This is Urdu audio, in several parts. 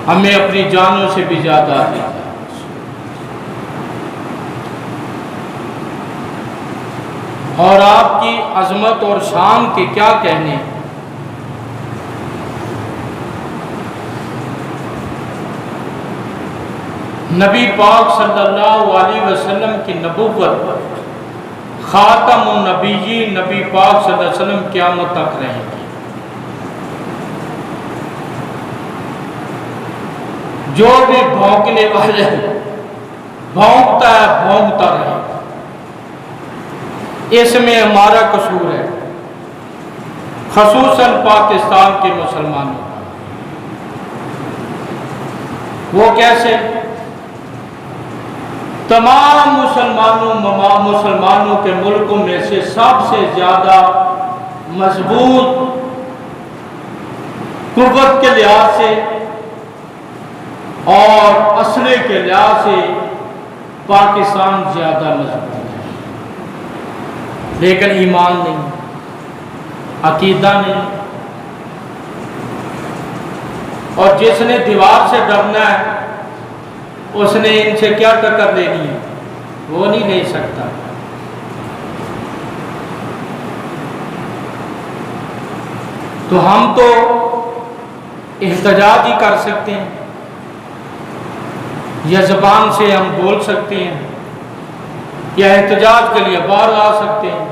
ہمیں اپنی جانوں سے بھی زیادہ ہے اور آپ کی عظمت اور شان کے کیا کہنے. نبی پاک صلی اللہ علیہ وسلم کی نبوت خاتم النبیین نبی پاک صلی اللہ علیہ وسلم قیامت تک رہیں گے. جو بھی بھونکنے والے بھونکتا ہے بھونکتا رہے. اس میں ہمارا قصور ہے، خصوصاً پاکستان کے مسلمانوں. وہ کیسے؟ تمام مسلمانوں کے ملکوں میں سے سب سے زیادہ مضبوط قوت کے لحاظ سے اور اسلحے کے لحاظ سے پاکستان زیادہ مضبوط ہے، لیکن ایمان نہیں، عقیدہ نہیں. اور جس نے دیوار سے ڈرنا ہے اس نے ان سے کیا ٹکر لینی ہے؟ وہ نہیں لے سکتا. تو ہم تو احتجاج ہی کر سکتے ہیں، یا زبان سے ہم بول سکتے ہیں، یا احتجاج کے لیے باہر آ سکتے ہیں،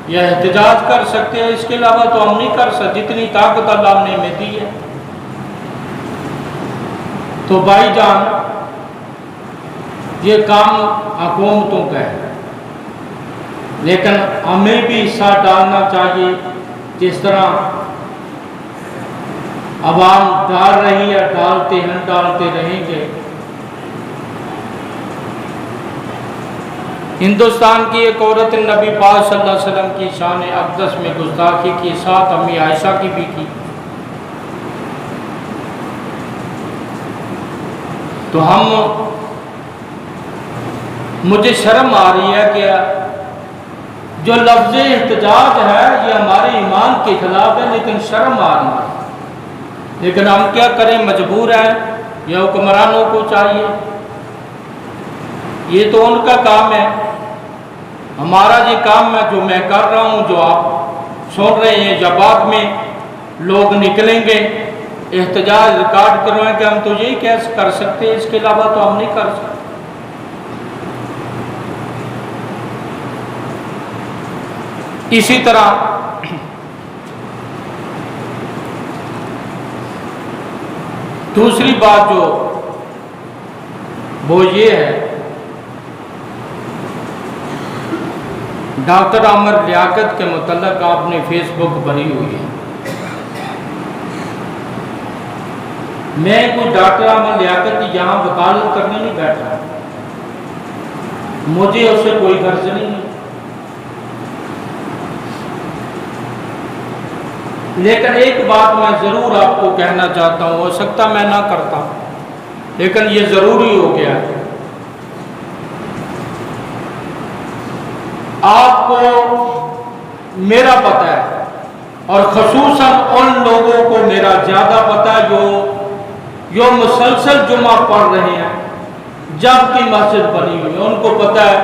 یا احتجاج کر سکتے ہیں. اس کے علاوہ تو ہم نہیں کر سکتے جتنی طاقت اللہ نے ہمیں دی ہے. تو بھائی جان، یہ کام حکومتوں کا ہے، لیکن ہمیں بھی حصہ ڈالنا چاہیے. جس طرح عوام ڈال رہی ہے، ڈالتے رہیں گے. ہندوستان کی ایک عورت نبی پاک صلی اللہ علیہ وسلم کی شان اقدس میں گستاخی کی، ساتھ امی عائشہ کی بھی کی. تو مجھے شرم آ رہی ہے کہ جو لفظ احتجاج ہے یہ ہمارے ایمان کے خلاف ہے، لیکن شرم آ رہی ہے. لیکن ہم کیا کریں، مجبور ہیں. یہ حکمرانوں کو چاہیے، یہ تو ان کا کام ہے. ہمارا یہ کام ہے جو میں کر رہا ہوں، جو آپ سن رہے ہیں، یا بعد میں لوگ نکلیں گے احتجاج ریکارڈ کروائیں کہ ہم تو یہی کیسے کر سکتے ہیں، اس کے علاوہ تو ہم نہیں کر سکتے. اسی طرح دوسری بات جو وہ یہ ہے، ڈاکٹر عامر لیاقت کے متعلق آپ نے فیس بک بھری ہوئی ہے. میں کوئی ڈاکٹر عامر لیاقت کی یہاں وکالت کرنے نہیں بیٹھا، مجھے اس سے کوئی غرض نہیں ہے. لیکن ایک بات میں ضرور آپ کو کہنا چاہتا ہوں، ہو سکتا میں نہ کرتا، لیکن یہ ضروری ہو گیا ہے. آپ کو میرا پتہ ہے، اور خصوصاً ان لوگوں کو میرا زیادہ پتہ ہے جو مسلسل جمعہ پڑھ رہے ہیں جب کی مسجد بنی ہوئی. ان کو پتہ ہے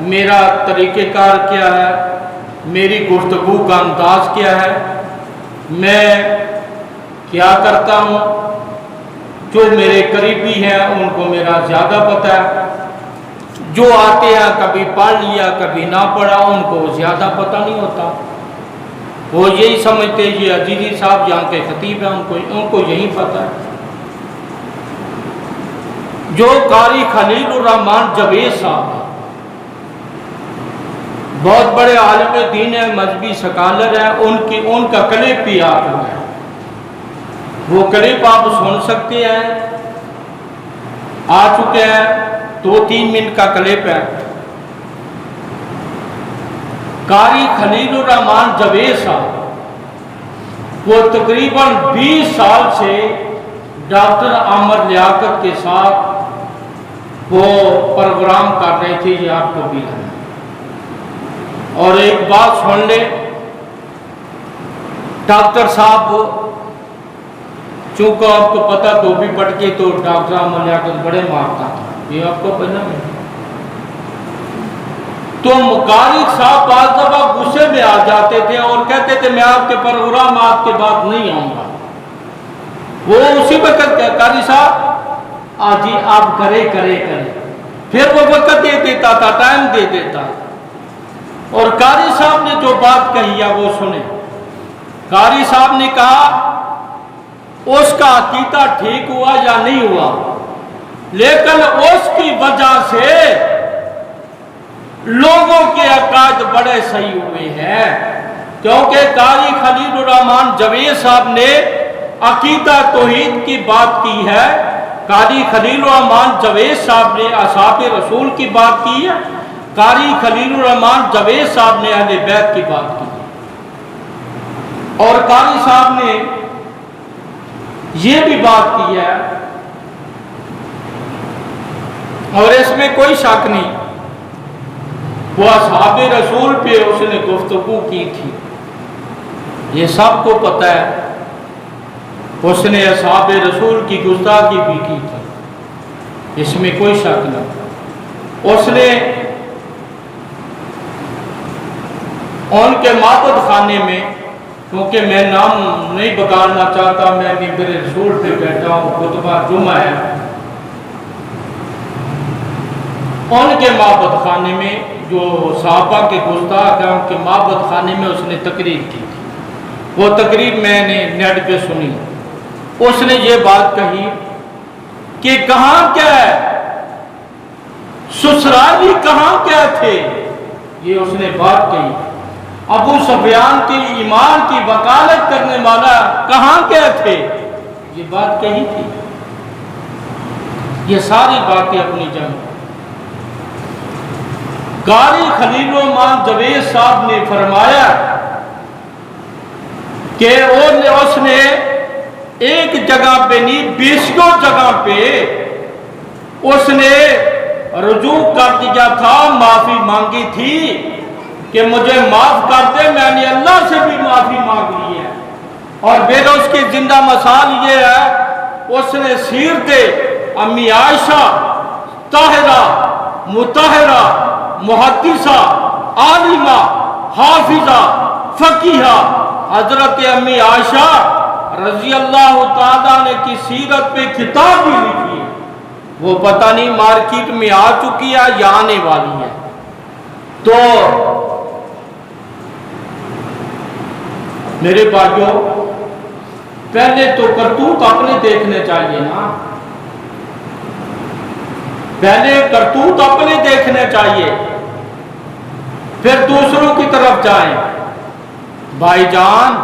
میرا طریقہ کار کیا ہے، میری گفتگو کا انداز کیا ہے، میں کیا کرتا ہوں. جو میرے قریبی ہیں ان کو میرا زیادہ پتہ ہے. جو آتے ہیں کبھی پڑھ لیا کبھی نہ پڑھا، ان کو زیادہ پتہ نہیں ہوتا. وہ یہی سمجھتے یہ عزیزی صاحب یہاں کے خطیب ہیں، ان کو یہی پتہ ہے. جو قاری خلیل الرحمن جوید صاحب ہیں، بہت بڑے عالم دین ہیں، مذہبی سکالر ہیں، ان کا کلپ بھی آ چکا ہے. وہ کلپ آپ سن سکتے ہیں، آ چکے ہیں، 2-3 منٹ کا کلپ ہے. قاری خلیل الرحمن جوید صاحب وہ تقریباً 20 سال سے ڈاکٹر عامر لیاقت کے ساتھ وہ پروگرام کر رہے تھے. یہ آپ کو بھی ہے. اور ایک بات سن لے، ڈاکٹر صاحب چونکہ آپ کو پتا تو بھی پڑ کے تو ڈاکٹر احمد لیاقت بڑے مارتا تھا، یہ آپ کو پتا نہیں۔ تو قاری صاحب بعض دفعہ غصے میں آ جاتے تھے اور کہتے تھے میں آپ کے پروگرامات کے بعد نہیں آؤں گا۔ وہ اسی وقت قاری صاحب جی آپ کرے پھر وہ وقت دے دیتا تھا، ٹائم دے دیتا۔ اور قاری صاحب نے جو بات کہی ہے وہ سنیں۔ قاری صاحب نے کہا اس کا عقیدہ ٹھیک ہوا یا نہیں ہوا، لیکن اس کی وجہ سے لوگوں کے عقائد بڑے صحیح ہوئے ہیں، کیونکہ قاری خلیل الرحمن جاوید صاحب نے عقیدہ توحید کی بات کی ہے، قاری خلیل الرحمن جاوید صاحب نے اصحاب رسول کی بات کی ہے، قاری خلیل الرحمن جاوید صاحب نے اہل بیت کی بات کی ہے، اور قاری صاحب نے یہ بھی بات کی ہے اور اس میں کوئی شک نہیں، وہ اصحاب رسول پہ اس نے گفتگو کی تھی، یہ سب کو پتہ ہے، اس نے اصحاب رسول کی گستاخی بھی کی تھی، اس میں کوئی شک نہیں۔ اس نے ان کے معبد خانے میں، کیونکہ میں نام نہیں بگاڑنا چاہتا، میں منبر رسول پہ بیٹھا ہوں، خطبہ جمعہ ہے، ان کے معبد خانے میں جو صحابہ کے گستاخ ہیں ان کے معبد خانے میں اس نے تقریر کی تھی، وہ تقریر میں نے نیٹ پہ سنی۔ اس نے یہ بات کہی کہ کہاں کیا ہے سسرالی، کہاں کیا تھے، یہ اس نے بات کہی۔ ابو سفیان کے ایمان کی وکالت کرنے والا کہاں کیا تھے، یہ بات کہی تھی۔ یہ ساری باتیں اپنی جگہ۔ قاری خلیل الرحمن جاوید صاحب نے فرمایا کہ اس نے ایک جگہ پہ نہیں 20 جگہ پہ اس نے رجوع کر دیا تھا، معافی مانگی تھی کہ مجھے معاف کر دے، میں نے اللہ سے بھی معافی مانگ لی ہے۔ اور پھر اس کی زندہ مثال یہ ہے، اس نے سیرت امی عائشہ طاہرہ مطہرہ محدثہ عالمہ حافظہ فقیہہ حضرت امی عائشہ رضی اللہ تعالیٰ نے کی سیرت پہ کتاب بھی لکھی ہے، وہ پتہ نہیں مارکیٹ میں آ چکی ہے یا آنے والی ہے۔ تو میرے بھائیوں، پہلے تو کرتوت اپنے دیکھنے چاہیے نا، پہلے کرتوت اپنے دیکھنے چاہیے، پھر دوسروں کی طرف جائیں۔ بھائی جان،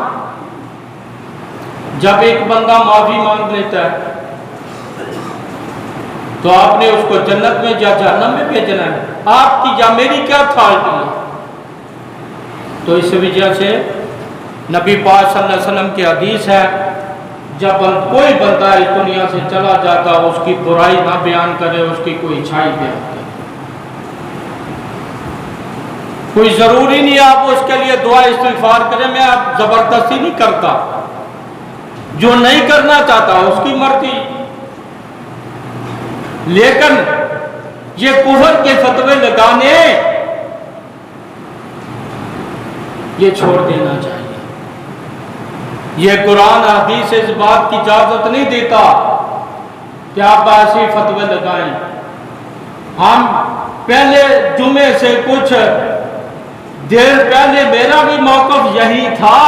جب ایک بندہ معافی مانگ لیتا ہے تو آپ نے اس کو جنت میں یا جہنم میں بھیجنا ہے، آپ کی یا میری کیا تھالٹی ہے؟ تو اس وجہ سے نبی پاک صلی اللہ علیہ وسلم کی حدیث ہے، جب کوئی بندہ اس دنیا سے چلا جاتا اس کی برائی نہ بیان کرے، اس کی کوئی اچھائی بیان کرے۔ کوئی ضروری نہیں آپ اس کے لیے دعا استغفار کریں، میں آپ زبردستی نہیں کرتا، جو نہیں کرنا چاہتا اس کی مرضی، لیکن یہ کفر کے فتوے لگانے یہ چھوڑ دینا چاہیے۔ یہ قرآن حدیث اس بات کی اجازت نہیں دیتا کہ آپ ایسے فتوے لگائیں۔ ہم پہلے جمعے سے کچھ دیر پہلے میرا بھی موقف یہی تھا،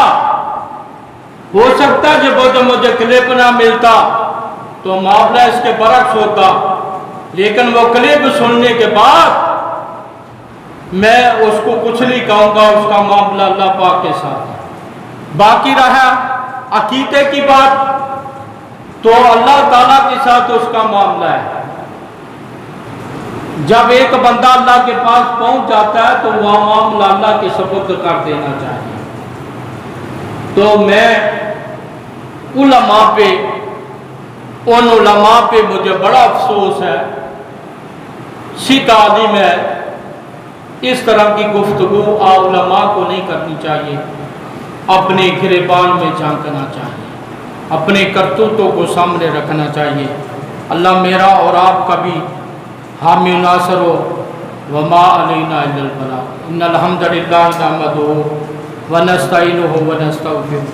ہو سکتا جب مجھے کلپ نہ ملتا تو معاملہ اس کے برعکس ہوتا، لیکن وہ کلپ سننے کے بعد میں اس کو کچھ نہیں کہوں گا، اس کا معاملہ اللہ پاک کے ساتھ۔ باقی رہا عقیدے کی بات تو اللہ تعالیٰ کے ساتھ اس کا معاملہ ہے۔ جب ایک بندہ اللہ کے پاس پہنچ جاتا ہے تو وہ معاملہ اللہ کے سپرد کر دینا چاہیے۔ تو میں علماء پہ، ان علماء پہ مجھے بڑا افسوس ہے، سکھ عالم ہے، اس طرح کی گفتگو علماء کو نہیں کرنی چاہیے، اپنے گریبان میں جھانکنا چاہیے۔ اپنے کرتوتوں کو سامنے رکھنا چاہیے۔ اللہ میرا اور آپ کا بھی حامی و ناصر ہو۔ وما علینا الا البلاغ۔ ان الحمد للہ نحمدہ ونستعینہ ونستغفرہ۔